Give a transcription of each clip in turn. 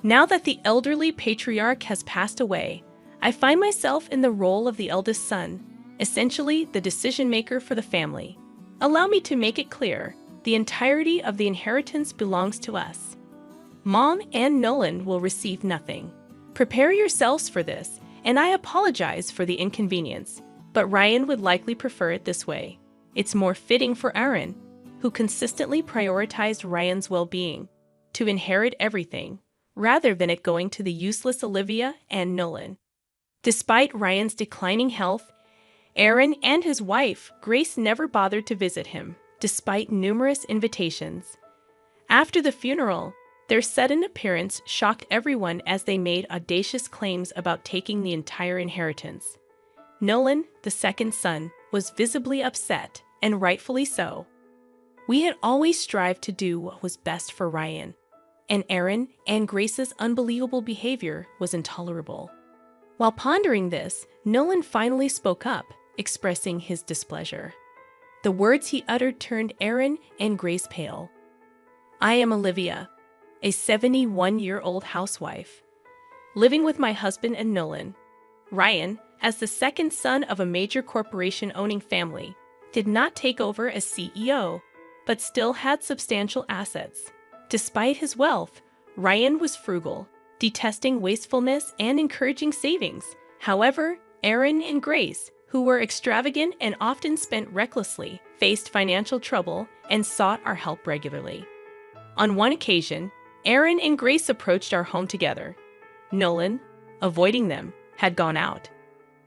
Now that the elderly patriarch has passed away, I find myself in the role of the eldest son, essentially the decision-maker for the family. Allow me to make it clear, the entirety of the inheritance belongs to us. Mom and Nolan will receive nothing. Prepare yourselves for this, and I apologize for the inconvenience, but Ryan would likely prefer it this way. It's more fitting for Aaron, who consistently prioritized Ryan's well-being, to inherit everything, rather than it going to the useless Olivia and Nolan. Despite Ryan's declining health, Aaron and his wife, Grace, never bothered to visit him, despite numerous invitations. After the funeral, their sudden appearance shocked everyone as they made audacious claims about taking the entire inheritance. Nolan, the second son, was visibly upset, and rightfully so. We had always strived to do what was best for Ryan, and Aaron and Grace's unbelievable behavior was intolerable. While pondering this, Nolan finally spoke up, expressing his displeasure. The words he uttered turned Aaron and Grace pale. I am Olivia, a 71-year-old housewife, living with my husband and Nolan. Ryan, as the second son of a major corporation-owning family, did not take over as CEO, but still had substantial assets. Despite his wealth, Ryan was frugal, detesting wastefulness and encouraging savings. However, Aaron and Grace, who were extravagant and often spent recklessly, faced financial trouble and sought our help regularly. On one occasion, Aaron and Grace approached our home together. Nolan, avoiding them, had gone out.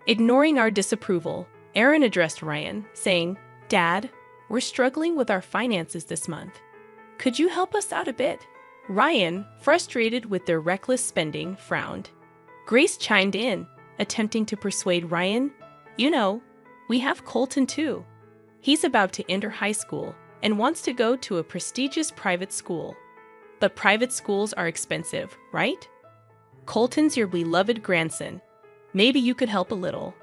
Ignoring our disapproval, Aaron addressed Ryan, saying, "Dad, we're struggling with our finances this month. Could you help us out a bit?" Ryan, frustrated with their reckless spending, frowned. Grace chimed in, attempting to persuade Ryan, "You know, we have Colton too. He's about to enter high school and wants to go to a prestigious private school. But private schools are expensive, right? Colton's your beloved grandson. Maybe you could help a little."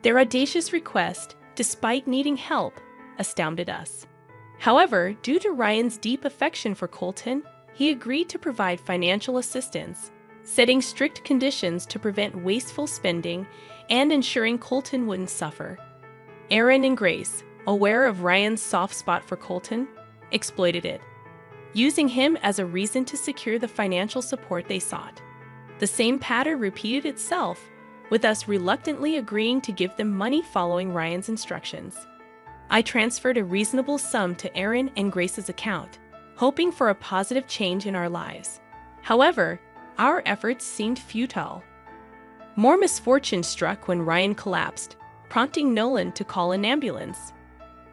Their audacious request, despite needing help, astounded us. However, due to Ryan's deep affection for Colton, he agreed to provide financial assistance, setting strict conditions to prevent wasteful spending and ensuring Colton wouldn't suffer. Aaron and Grace, aware of Ryan's soft spot for Colton, exploited it, using him as a reason to secure the financial support they sought. The same pattern repeated itself, with us reluctantly agreeing to give them money following Ryan's instructions. I transferred a reasonable sum to Aaron and Grace's account, hoping for a positive change in our lives. However, our efforts seemed futile. More misfortune struck when Ryan collapsed, prompting Nolan to call an ambulance.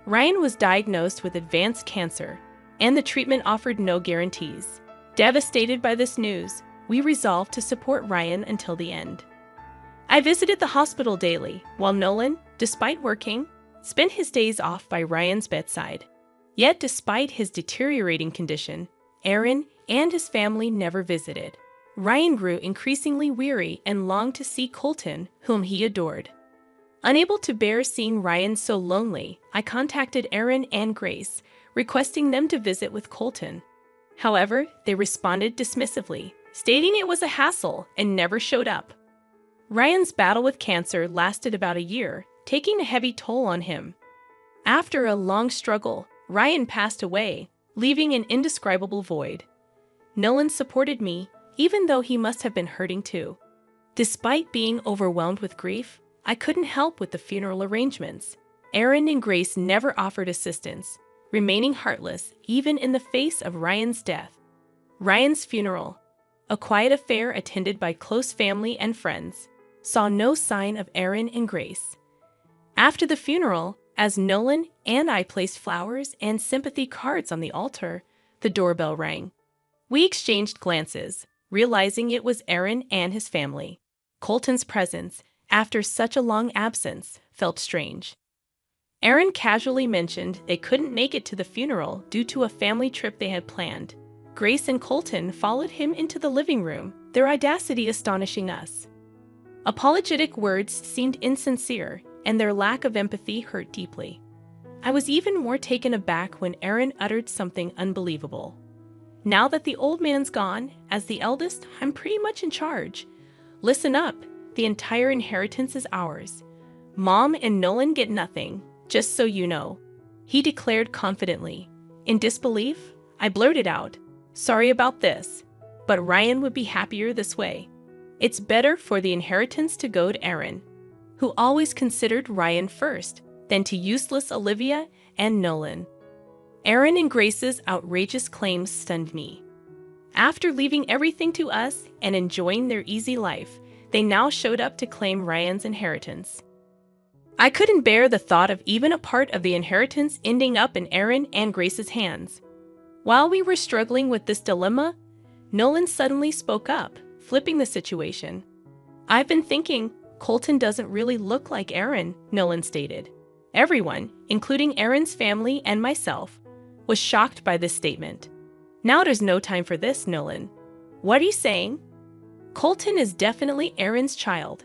Ryan was diagnosed with advanced cancer, and the treatment offered no guarantees. Devastated by this news, we resolved to support Ryan until the end. I visited the hospital daily, while Nolan, despite working, spent his days off by Ryan's bedside. Yet despite his deteriorating condition, Aaron and his family never visited. Ryan grew increasingly weary and longed to see Colton, whom he adored. Unable to bear seeing Ryan so lonely, I contacted Aaron and Grace, requesting them to visit with Colton. However, they responded dismissively, stating it was a hassle and never showed up. Ryan's battle with cancer lasted about a year, taking a heavy toll on him. After a long struggle, Ryan passed away, leaving an indescribable void. Nolan supported me, even though he must have been hurting too. Despite being overwhelmed with grief, I couldn't help with the funeral arrangements. Aaron and Grace never offered assistance, remaining heartless even in the face of Ryan's death. Ryan's funeral, a quiet affair attended by close family and friends, saw no sign of Aaron and Grace. After the funeral, as Nolan and I placed flowers and sympathy cards on the altar, the doorbell rang. We exchanged glances, realizing it was Aaron and his family. Colton's presence, after such a long absence, felt strange. Aaron casually mentioned they couldn't make it to the funeral due to a family trip they had planned. Grace and Colton followed him into the living room, their audacity astonishing us. Apologetic words seemed insincere, and their lack of empathy hurt deeply. I was even more taken aback when Aaron uttered something unbelievable. Now that the old man's gone, as the eldest, I'm pretty much in charge. Listen up, the entire inheritance is ours. Mom and Nolan get nothing, just so you know, he declared confidently. In disbelief, I blurted out, sorry about this, but Ryan would be happier this way. It's better for the inheritance to go to Aaron, who always considered Ryan first, than to useless Olivia and Nolan. Aaron and Grace's outrageous claims stunned me. After leaving everything to us and enjoying their easy life, they now showed up to claim Ryan's inheritance. I couldn't bear the thought of even a part of the inheritance ending up in Aaron and Grace's hands. While we were struggling with this dilemma, Nolan suddenly spoke up, flipping the situation. I've been thinking, Colton doesn't really look like Aaron, Nolan stated. Everyone, including Aaron's family and myself, was shocked by this statement. Now there's no time for this, Nolan. What are you saying? Colton is definitely Aaron's child.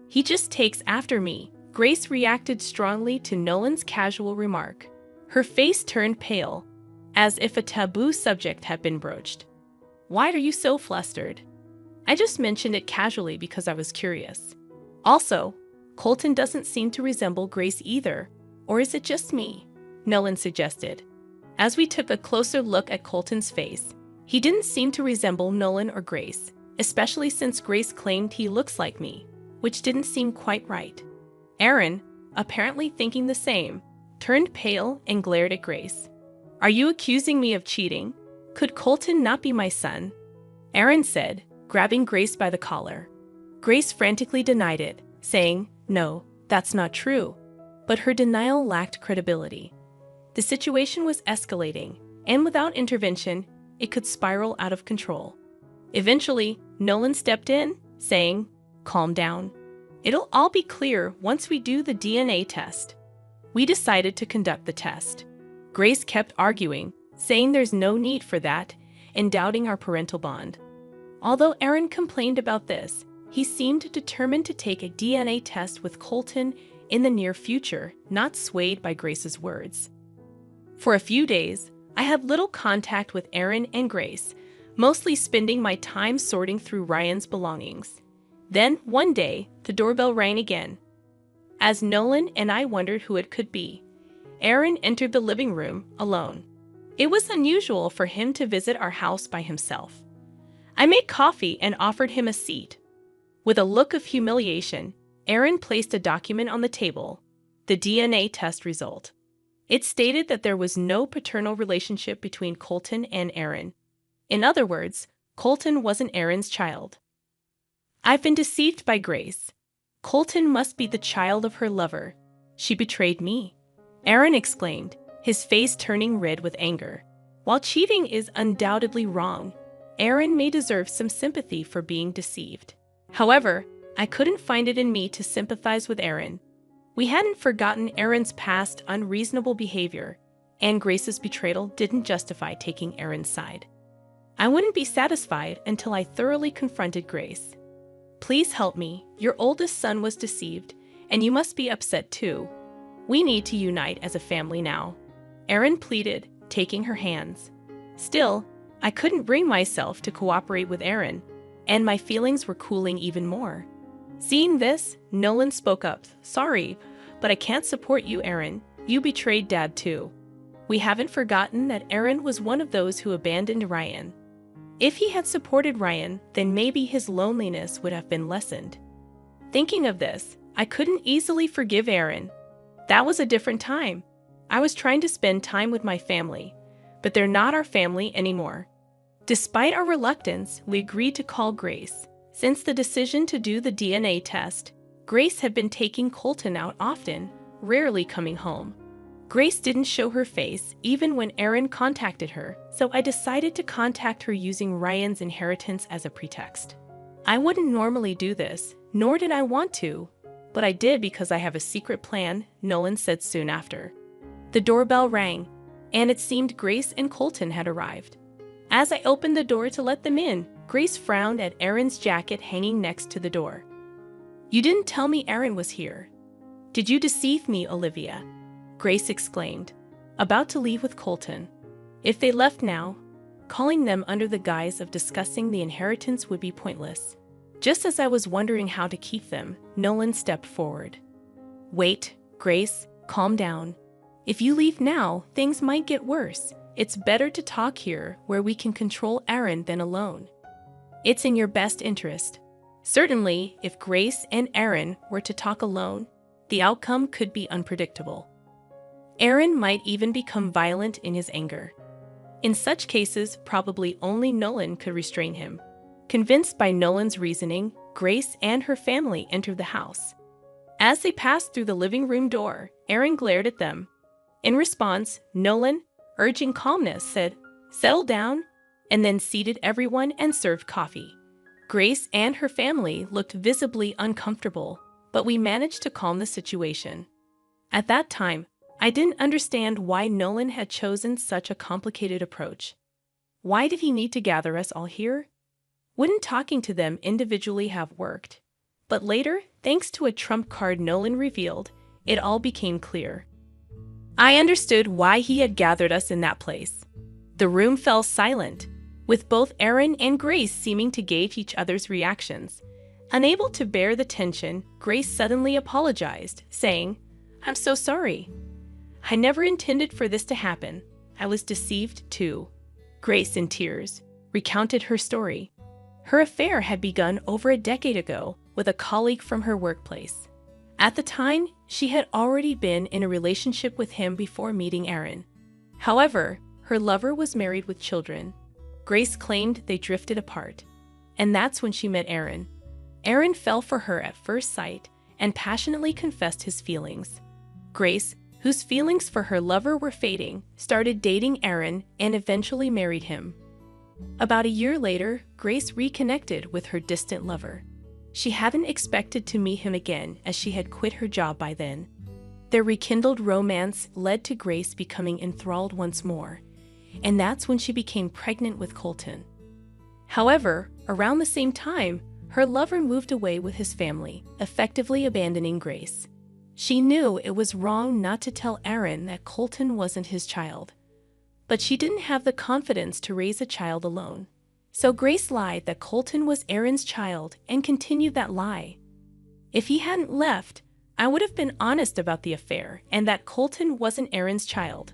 He just takes after me. Grace reacted strongly to Nolan's casual remark. Her face turned pale, as if a taboo subject had been broached. Why are you so flustered? I just mentioned it casually because I was curious. Also, Colton doesn't seem to resemble Grace either, or is it just me? Nolan suggested. As we took a closer look at Colton's face, he didn't seem to resemble Nolan or Grace, especially since Grace claimed he looks like me, which didn't seem quite right. Aaron, apparently thinking the same, turned pale and glared at Grace. Are you accusing me of cheating? Could Colton not be my son? Aaron said, grabbing Grace by the collar. Grace frantically denied it, saying, no, that's not true. But her denial lacked credibility. The situation was escalating, and without intervention, it could spiral out of control. Eventually, Nolan stepped in, saying, calm down. It'll all be clear once we do the DNA test. We decided to conduct the test. Grace kept arguing, saying there's no need for that, and doubting our parental bond. Although Aaron complained about this, he seemed determined to take a DNA test with Colton in the near future, not swayed by Grace's words. For a few days, I had little contact with Aaron and Grace, mostly spending my time sorting through Ryan's belongings. Then, one day, the doorbell rang again. As Nolan and I wondered who it could be, Aaron entered the living room alone. It was unusual for him to visit our house by himself. I made coffee and offered him a seat. With a look of humiliation, Aaron placed a document on the table, the DNA test result. It stated that there was no paternal relationship between Colton and Aaron. In other words, Colton wasn't Aaron's child. I've been deceived by Grace. Colton must be the child of her lover. She betrayed me, Aaron exclaimed, his face turning red with anger. While cheating is undoubtedly wrong, Aaron may deserve some sympathy for being deceived. However, I couldn't find it in me to sympathize with Aaron. We hadn't forgotten Aaron's past unreasonable behavior, and Grace's betrayal didn't justify taking Aaron's side. I wouldn't be satisfied until I thoroughly confronted Grace. Please help me. Your oldest son was deceived, and you must be upset too. We need to unite as a family now, Aaron pleaded, taking her hands. Still, I couldn't bring myself to cooperate with Aaron, and my feelings were cooling even more. Seeing this, Nolan spoke up. Sorry, but I can't support you, Aaron. You betrayed Dad too. We haven't forgotten that Aaron was one of those who abandoned Ryan. If he had supported Ryan, then maybe his loneliness would have been lessened. Thinking of this, I couldn't easily forgive Aaron. That was a different time. I was trying to spend time with my family, but they're not our family anymore. Despite our reluctance, we agreed to call Grace. Since the decision to do the DNA test, Grace had been taking Colton out often, rarely coming home. Grace didn't show her face even when Aaron contacted her, so I decided to contact her using Ryan's inheritance as a pretext. I wouldn't normally do this, nor did I want to, but I did because I have a secret plan, Nolan said soon after. The doorbell rang, and it seemed Grace and Colton had arrived. As I opened the door to let them in, Grace frowned at Aaron's jacket hanging next to the door. You didn't tell me Aaron was here. Did you deceive me, Olivia? Grace exclaimed, about to leave with Colton. If they left now, calling them under the guise of discussing the inheritance would be pointless. Just as I was wondering how to keep them, Nolan stepped forward. "Wait, Grace, calm down. If you leave now, things might get worse. It's better to talk here where we can control Aaron than alone. It's in your best interest." Certainly, if Grace and Aaron were to talk alone, the outcome could be unpredictable. Aaron might even become violent in his anger. In such cases, probably only Nolan could restrain him. Convinced by Nolan's reasoning, Grace and her family entered the house. As they passed through the living room door, Aaron glared at them. In response, Nolan, urging calmness, said, "Settle down," and then seated everyone and served coffee. Grace and her family looked visibly uncomfortable, but we managed to calm the situation. At that time, I didn't understand why Nolan had chosen such a complicated approach. Why did he need to gather us all here? Wouldn't talking to them individually have worked? But later, thanks to a trump card Nolan revealed, it all became clear. I understood why he had gathered us in that place. The room fell silent, with both Aaron and Grace seeming to gauge each other's reactions. Unable to bear the tension, Grace suddenly apologized, saying, "I'm so sorry. I never intended for this to happen. I was deceived too." Grace, in tears, recounted her story. Her affair had begun over a decade ago with a colleague from her workplace. At the time, she had already been in a relationship with him before meeting Aaron. However, her lover was married with children. Grace claimed they drifted apart, and that's when she met Aaron. Aaron fell for her at first sight and passionately confessed his feelings. Grace, whose feelings for her lover were fading, started dating Aaron and eventually married him. About a year later, Grace reconnected with her distant lover. She hadn't expected to meet him again as she had quit her job by then. Their rekindled romance led to Grace becoming enthralled once more, and that's when she became pregnant with Colton. However, around the same time, her lover moved away with his family, effectively abandoning Grace. She knew it was wrong not to tell Aaron that Colton wasn't his child, but she didn't have the confidence to raise a child alone. So Grace lied that Colton was Aaron's child and continued that lie. If he hadn't left, I would have been honest about the affair and that Colton wasn't Aaron's child.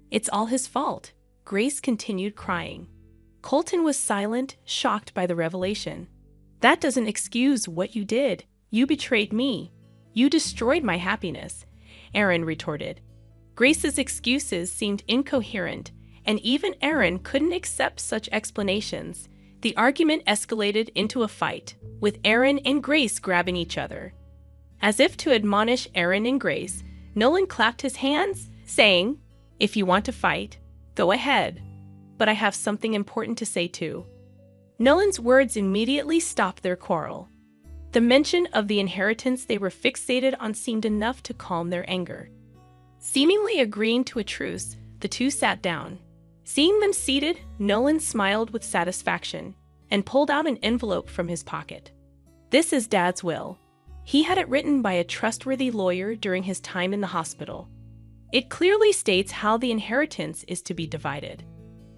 "It's all his fault," Grace continued, crying. Colton was silent, shocked by the revelation. "That doesn't excuse what you did. You betrayed me. You destroyed my happiness," Aaron retorted. Grace's excuses seemed incoherent, and even Aaron couldn't accept such explanations. The argument escalated into a fight, with Aaron and Grace grabbing each other. As if to admonish Aaron and Grace, Nolan clapped his hands, saying, "If you want to fight, go ahead. But I have something important to say too." Nolan's words immediately stopped their quarrel. The mention of the inheritance they were fixated on seemed enough to calm their anger. Seemingly agreeing to a truce, the two sat down. Seeing them seated, Nolan smiled with satisfaction and pulled out an envelope from his pocket. "This is Dad's will. He had it written by a trustworthy lawyer during his time in the hospital. It clearly states how the inheritance is to be divided."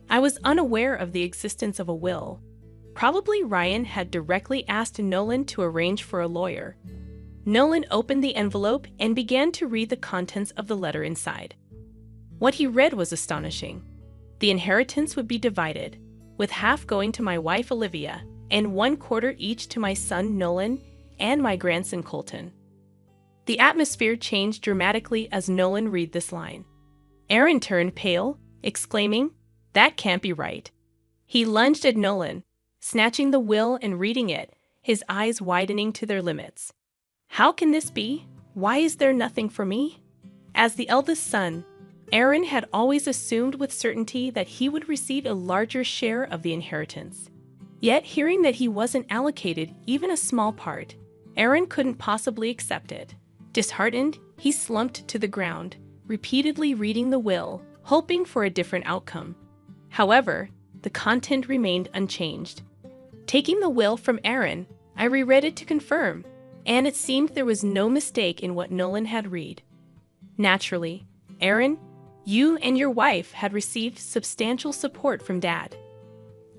I was unaware of the existence of a will. Probably Ryan had directly asked Nolan to arrange for a lawyer. Nolan opened the envelope and began to read the contents of the letter inside. What he read was astonishing. The inheritance would be divided, with half going to my wife Olivia and 1/4 each to my son Nolan and my grandson Colton. The atmosphere changed dramatically as Nolan read this line. Aaron turned pale, exclaiming, "That can't be right." He lunged at Nolan, snatching the will and reading it, his eyes widening to their limits. "How can this be? Why is there nothing for me?" As the eldest son, Aaron had always assumed with certainty that he would receive a larger share of the inheritance. Yet hearing that he wasn't allocated even a small part, Aaron couldn't possibly accept it. Disheartened, he slumped to the ground, repeatedly reading the will, hoping for a different outcome. However, the content remained unchanged. Taking the will from Aaron, I reread it to confirm, and it seemed there was no mistake in what Nolan had read. Naturally, Aaron, you and your wife had received substantial support from Dad.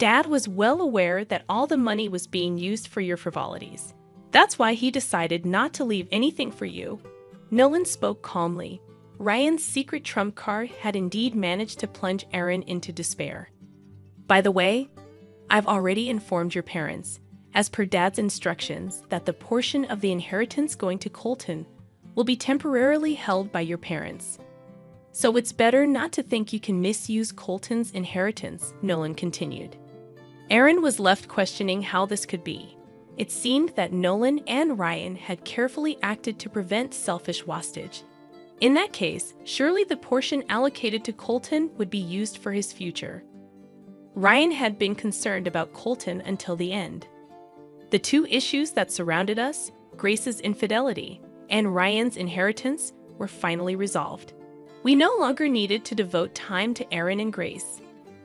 Dad was well aware that all the money was being used for your frivolities. That's why he decided not to leave anything for you. Nolan spoke calmly. Ryan's secret trump card had indeed managed to plunge Aaron into despair. By the way, I've already informed your parents, as per Dad's instructions, that the portion of the inheritance going to Colton will be temporarily held by your parents. So it's better not to think you can misuse Colton's inheritance, Nolan continued. Aaron was left questioning how this could be. It seemed that Nolan and Ryan had carefully acted to prevent selfish wastage. In that case, surely the portion allocated to Colton would be used for his future. Ryan had been concerned about Colton until the end. The two issues that surrounded us, Grace's infidelity and Ryan's inheritance, were finally resolved. We no longer needed to devote time to Aaron and Grace.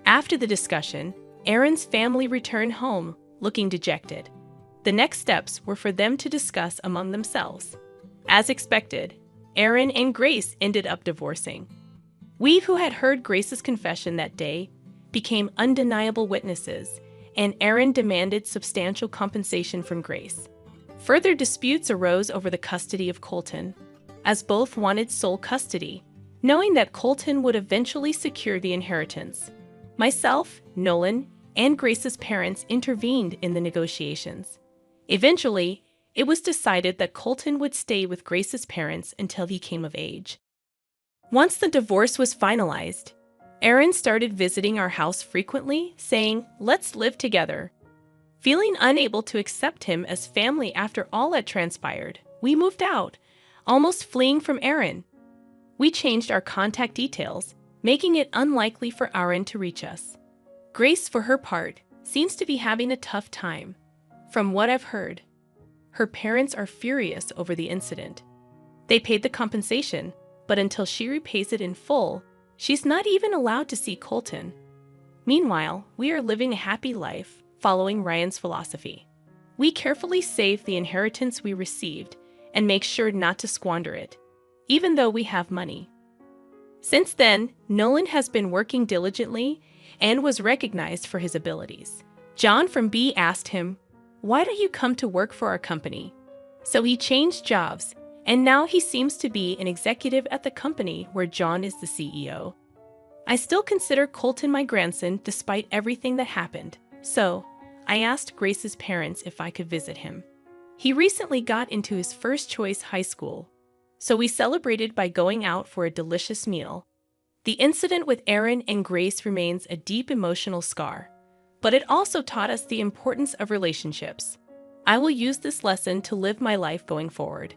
After the discussion, Aaron's family returned home, looking dejected. The next steps were for them to discuss among themselves. As expected, Aaron and Grace ended up divorcing. We who had heard Grace's confession that day became undeniable witnesses, and Aaron demanded substantial compensation from Grace. Further disputes arose over the custody of Colton, as both wanted sole custody, knowing that Colton would eventually secure the inheritance. Myself, Nolan, and Grace's parents intervened in the negotiations. Eventually, it was decided that Colton would stay with Grace's parents until he came of age. Once the divorce was finalized, Aaron started visiting our house frequently, saying, "Let's live together." Feeling unable to accept him as family after all had transpired, we moved out, almost fleeing from Aaron. We changed our contact details, making it unlikely for Aaron to reach us. Grace, for her part, seems to be having a tough time. From what I've heard, her parents are furious over the incident. They paid the compensation, but until she repays it in full, she's not even allowed to see Colton. Meanwhile, we are living a happy life, following Ryan's philosophy. We carefully save the inheritance we received and make sure not to squander it, even though we have money. Since then, Nolan has been working diligently and was recognized for his abilities. John from B asked him, "Why don't you come to work for our company?" So he changed jobs, and now he seems to be an executive at the company where John is the CEO. I still consider Colton my grandson despite everything that happened, so I asked Grace's parents if I could visit him. He recently got into his first choice high school, so we celebrated by going out for a delicious meal. The incident with Aaron and Grace remains a deep emotional scar, but it also taught us the importance of relationships. I will use this lesson to live my life going forward.